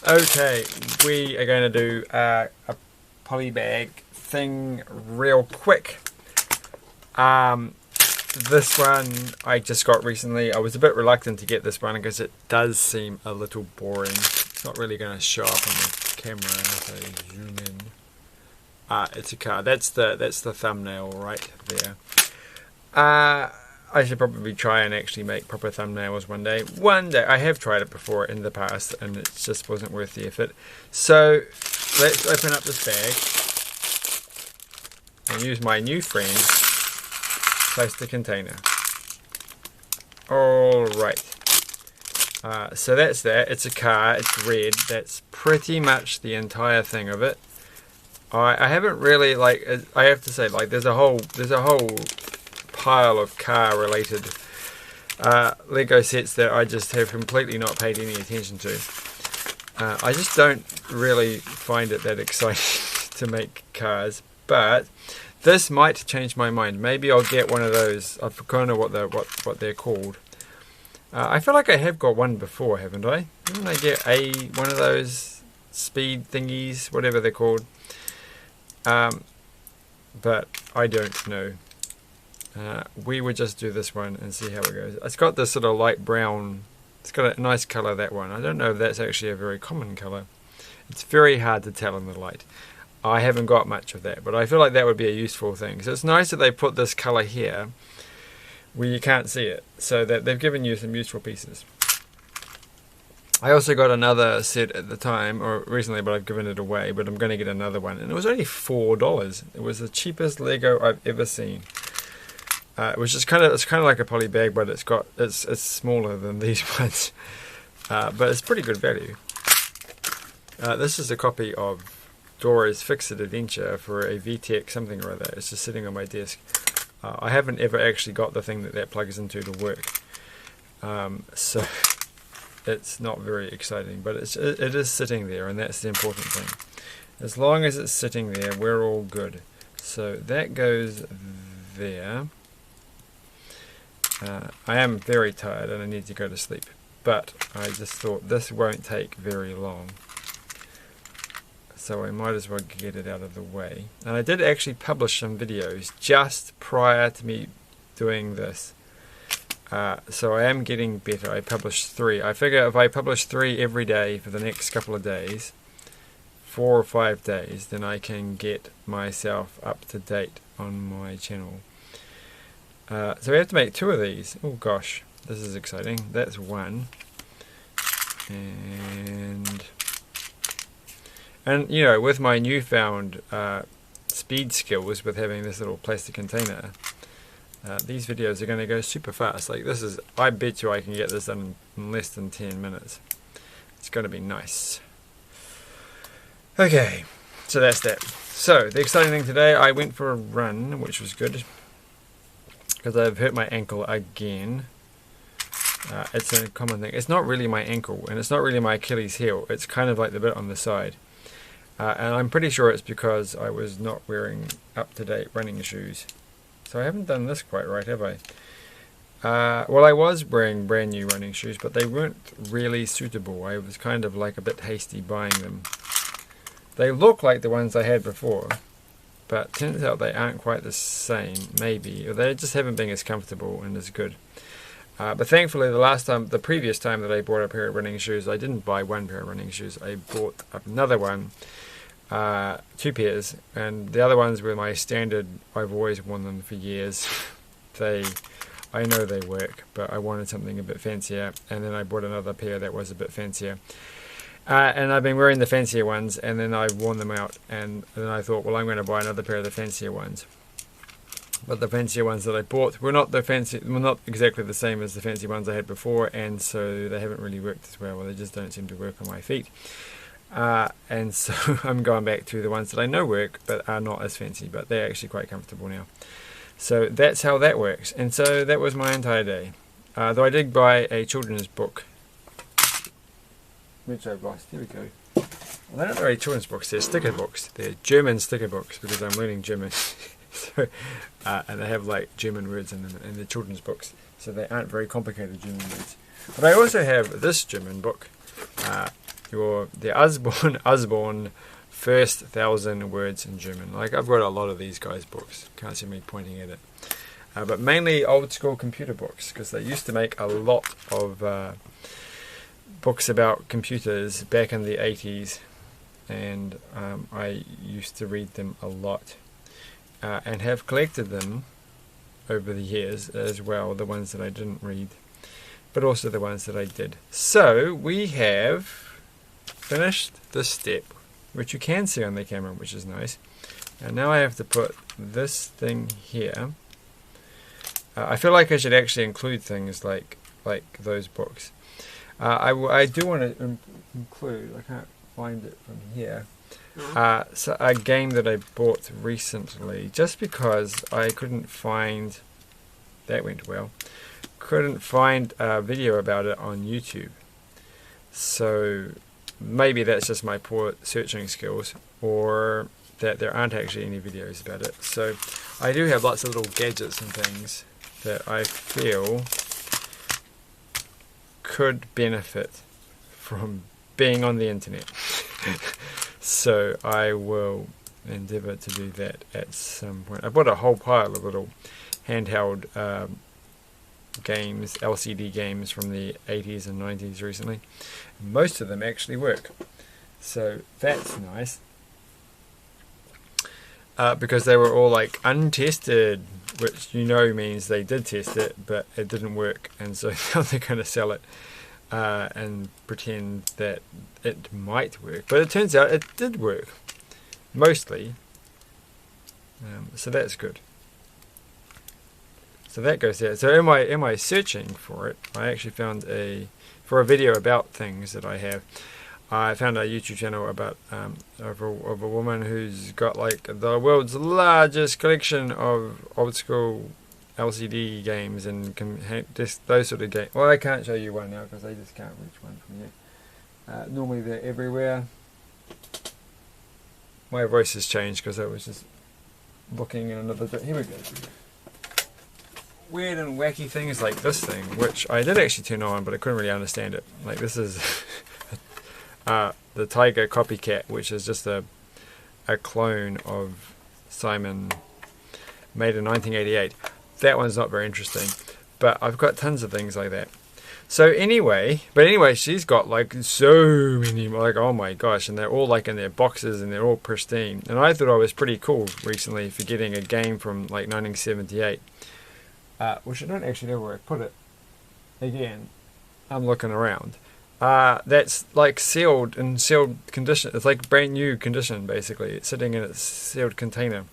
Okay, we are going to do a polybag thing real quick. This one I just got recently. I was a bit reluctant to get this one because it does seem a little boring. It's not really going to show up on the camera if I zoom in. It's a car. That's the thumbnail right there. I should probably try and actually make proper thumbnails one day. I have tried it before in the past and it just wasn't worth the effort. So let's open up this bag and use my new friend plastic container. Alright. So that's that. It's a car. It's red. That's pretty much the entire thing of it. I haven't really, like, I have to say, like, there's a whole pile of car related Lego sets that I just have completely not paid any attention to. I just don't really find it that exciting to make cars, but this might change my mind. Maybe I'll get one of those. I've forgotten what they're called. I feel like I have got one before, haven't I? Didn't I get one of those speed thingies, whatever they're called? But I don't know. We would just do this one and see how it goes. It's got this sort of light brown. It's got a nice colour, that one. I don't know if that's actually a very common colour. It's very hard to tell in the light. I haven't got much of that, but I feel like that would be a useful thing. So it's nice that they put this colour here where you can't see it, so that they've given you some useful pieces. I also got another set at the time, or recently, but I've given it away, but I'm going to get another one, and it was only $4. It was the cheapest Lego I've ever seen. Which is kind of like a poly bag, but it's smaller than these ones, but it's pretty good value. This is a copy of Dora's Fix-It Adventure for a VTech something or other. It's just sitting on my desk. I haven't ever actually got the thing that plugs into to work, so it's not very exciting. But it is sitting there, and that's the important thing. As long as it's sitting there, we're all good. So that goes there. I am very tired and I need to go to sleep, but I just thought this won't take very long, so I might as well get it out of the way. And I did actually publish some videos just prior to me doing this, so I am getting better. I published 3. I figure if I publish 3 every day for the next couple of days, 4 or 5 days, then I can get myself up to date on my channel. So we have to make 2 of these. Oh gosh, this is exciting. That's 1. And you know, with my newfound speed skills with having this little plastic container, these videos are going to go super fast. Like this is, I bet you I can get this done in less than 10 minutes. It's going to be nice. Okay, so that's that. So the exciting thing today, I went for a run, which was good, because I've hurt my ankle again. It's a common thing. It's not really my ankle, and it's not really my Achilles heel. It's kind of like the bit on the side. And I'm pretty sure it's because I was not wearing up-to-date running shoes. So I haven't done this quite right, have I? Well, I was wearing brand new running shoes, but they weren't really suitable. I was kind of like a bit hasty buying them. They look like the ones I had before, but turns out they aren't quite the same, maybe, or they just haven't been as comfortable and as good. But thankfully, the previous time that I bought a pair of running shoes, I didn't buy 1 pair of running shoes. I bought another one, 2 pairs, and the other ones were my standard. I've always worn them for years. I know they work, but I wanted something a bit fancier, and then I bought another pair that was a bit fancier. And I've been wearing the fancier ones, and then I've worn them out, and then I thought, well, I'm going to buy another pair of the fancier ones. But the fancier ones that I bought were not exactly the same as the fancy ones I had before, and so they haven't really worked as well. They just don't seem to work on my feet. And so I'm going back to the ones that I know work, but are not as fancy, but they're actually quite comfortable now. So that's how that works. And so that was my entire day. Though I did buy a children's book, which I've lost. Here we go. Well, they're not really children's books, they're sticker books. They're German sticker books, because I'm learning German. So, and they have like German words in the children's books, so they aren't very complicated German words. But I also have this German book, the Usborne first 1,000 words in German. Like, I've got a lot of these guys' books. Can't see me pointing at it. But mainly old school computer books, because they used to make a lot of books about computers back in the 80s, and I used to read them a lot, and have collected them over the years as well, the ones that I didn't read, but also the ones that I did. So we have finished this step, which you can see on the camera, which is nice. And now I have to put this thing here. I feel like I should actually include things like those books. I do want to include, I can't find it from here, so a game that I bought recently, just because I couldn't find, that went well, couldn't find a video about it on YouTube. So maybe that's just my poor searching skills, or that there aren't actually any videos about it. So I do have lots of little gadgets and things that I feel could benefit from being on the internet. So I will endeavour to do that at some point. I bought a whole pile of little handheld games, LCD games from the 80s and 90s recently. Most of them actually work. So that's nice. Because they were all like untested, which means they did test it, but it didn't work, and so now they're going to sell it and pretend that it might work. But it turns out it did work, mostly. So that's good. So that goes there. So in my searching for it, I actually found for a video about things that I have, I found a YouTube channel about of a woman who's got like the world's largest collection of old school LCD games and just those sort of games. Well, I can't show you one now because I just can't reach one from here. Normally they're everywhere. My voice has changed because I was just looking in another bit. Here we go. Weird and wacky things like this thing, which I did actually turn on, but I couldn't really understand it. Like, this is the Tiger Copycat, which is just a clone of Simon, made in 1988. That one's not very interesting, but I've got tons of things like that. So anyway, she's got like so many, like, oh my gosh, and they're all like in their boxes and they're all pristine. And I thought I was pretty cool recently for getting a game from like 1978, which I don't actually know where I put it. Again, I'm looking around. That's like sealed condition. It's like brand new condition, basically. It's sitting in its sealed container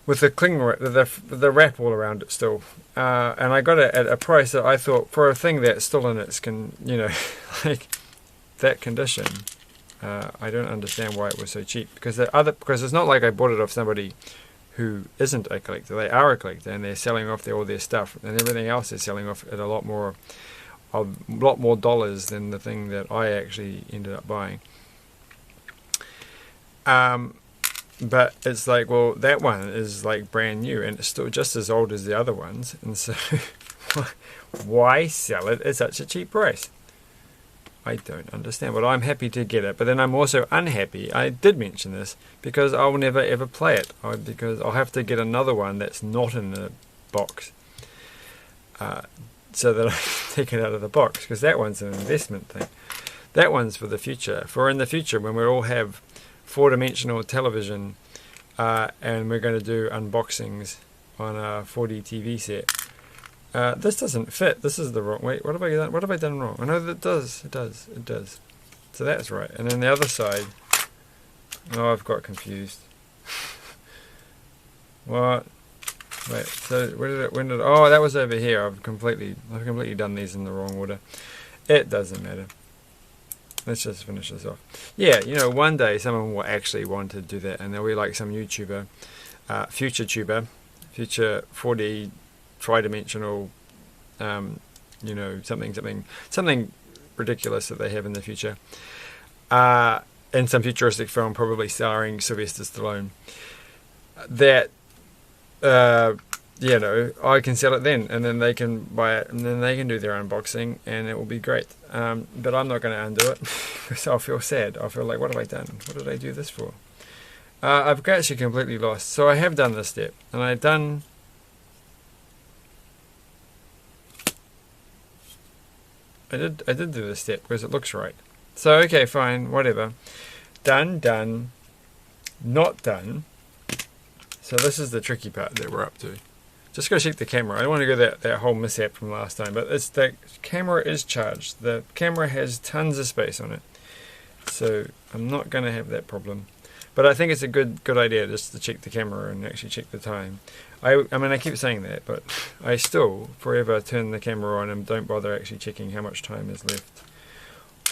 with the wrap all around it still. And I got it at a price that I thought, for a thing that's still in its like that condition, I don't understand why it was so cheap. Because it's not like I bought it off somebody who isn't a collector. They are a collector, and they're selling off all their stuff, and everything else is selling off at a lot more dollars than the thing that I actually ended up buying. But it's like, well, that one is like brand new and it's still just as old as the other ones, and so why sell it at such a cheap price? I don't understand, but I'm happy to get it. But then I'm also unhappy, I did mention this, because I'll never ever play it, because I'll have to get another one that's not in the box, so that I can take it out of the box, because that one's an investment thing. That one's for the future, for in the future when we all have four-dimensional television, and we're going to do unboxings on a 4D TV set. This doesn't fit. This is the wrong. Wait, what have I done? What have I done wrong? I know that it does. It does. It does. So that's right. And then the other side. Oh, I've got confused. What? Wait. So where did it? When did? Oh, that was over here. I've completely done these in the wrong order. It doesn't matter. Let's just finish this off. Yeah, one day someone will actually want to do that, and there'll be like some YouTuber, future 4D, tri-dimensional, something ridiculous that they have in the future, in some futuristic film, probably starring Sylvester Stallone, that you know, I can sell it then, and then they can buy it, and then they can do their unboxing, and it will be great. But I'm not going to undo it, because I'll feel sad. I'll feel like, what have I done? What did I do this for? I've actually completely lost. So I have done this step, and I did do this step because it looks right. So okay, fine, whatever. Done, not done. So this is the tricky part that we're up to. Just got to check the camera. I don't want to go that whole mishap from last time, but the camera is charged. The camera has tons of space on it, so I'm not going to have that problem. But I think it's a good idea just to check the camera and actually check the time. I mean, I keep saying that, but I still forever turn the camera on and don't bother actually checking how much time is left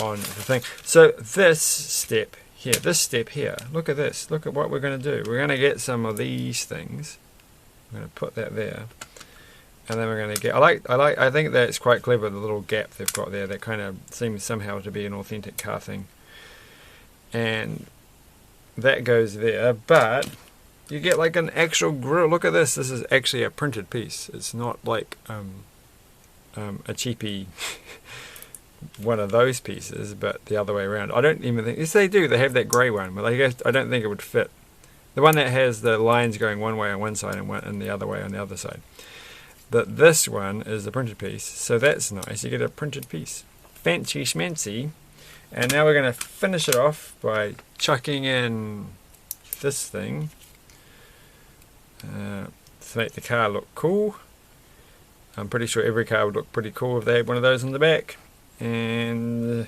on the thing. So this step here, look at this. Look at what we're going to do. We're going to get some of these things. I'm going to put that there, and then we're going to get. I think that's quite clever. The little gap they've got there that kind of seems somehow to be an authentic car thing, and that goes there. But you get like an actual grill. Look at this. This is actually a printed piece. It's not like a cheapy one of those pieces, but the other way around. I don't even think. Yes, they do. They have that grey one, but I don't think it would fit. The one that has the lines going one way on one side and the other way on the other side. But this one is the printed piece, so that's nice. You get a printed piece. Fancy schmancy. And now we're going to finish it off by chucking in this thing to make the car look cool. I'm pretty sure every car would look pretty cool if they had one of those on the back. And I'm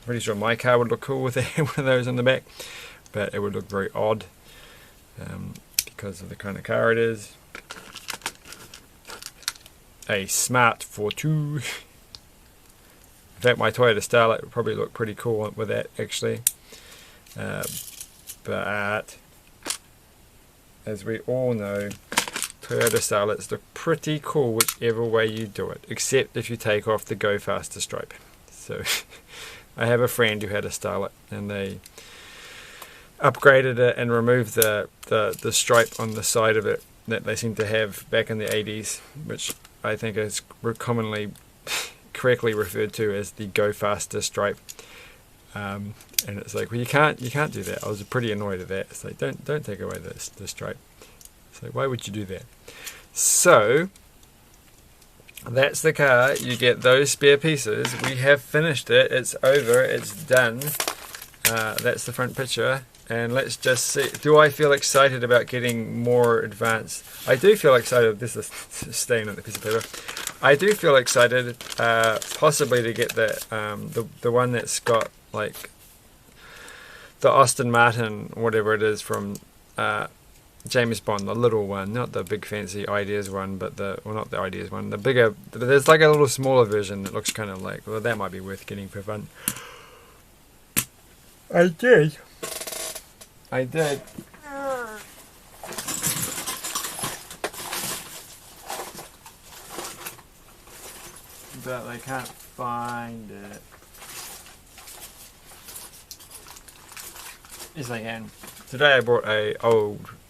pretty sure my car would look cool if they had one of those on the back. But it would look very odd. Because of the kind of car it is. A Smart Fortwo. In fact, my Toyota Starlet would probably look pretty cool with that, actually. But as we all know, Toyota Starlets look pretty cool whichever way you do it, except if you take off the Go Faster stripe. So I have a friend who had a Starlet, and they upgraded it and removed the stripe on the side of it that they seem to have back in the 80s, which I think is commonly correctly referred to as the Go Faster stripe. And it's like, well, you can't do that. I was pretty annoyed at that. It's like, don't take away the stripe. It's like, why would you do that? So that's the car. You get those spare pieces. We have finished it. It's over. It's done. That's the front picture. And let's just see. Do I feel excited about getting more advanced? I do feel excited. This is staying on the piece of paper. I do feel excited, possibly to get the one that's got like the Aston Martin, whatever it is from James Bond, the little one, not the big fancy Ideas one, but not the Ideas one, the bigger. There's like a little smaller version that looks kind of like, well, that might be worth getting for fun. I did. But I can't find it. Yes, I can. Today I bought a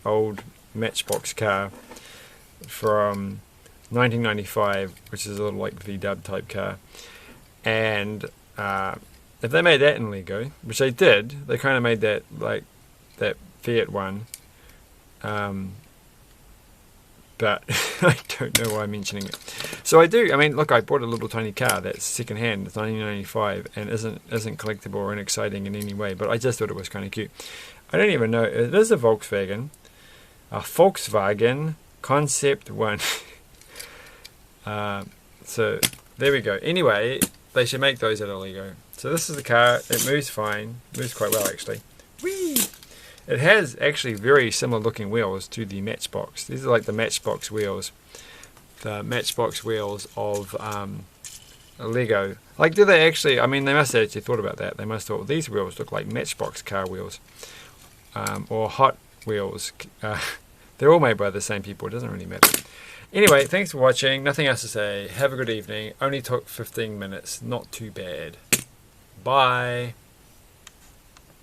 old Matchbox car from 1995, which is a little like V-dub type car. And if they made that in Lego, which they did, they kind of made that like that Fiat one. But I don't know why I'm mentioning it. So I mean, look, I bought a little tiny car that's second hand. It's 1995 and isn't collectible or exciting in any way. But I just thought it was kind of cute. I don't even know. It is a Volkswagen Concept 1. So there we go. Anyway, they should make those out of Lego. So this is the car. It moves fine. Moves quite well, actually. Whee! It has actually very similar looking wheels to the Matchbox. These are like the Matchbox wheels. The Matchbox wheels of a Lego. Like, do they actually, I mean, they must have actually thought about that. They must have thought, these wheels look like Matchbox car wheels. Or Hot Wheels. They're all made by the same people. It doesn't really matter. Anyway, thanks for watching. Nothing else to say. Have a good evening. Only took 15 minutes. Not too bad. Bye.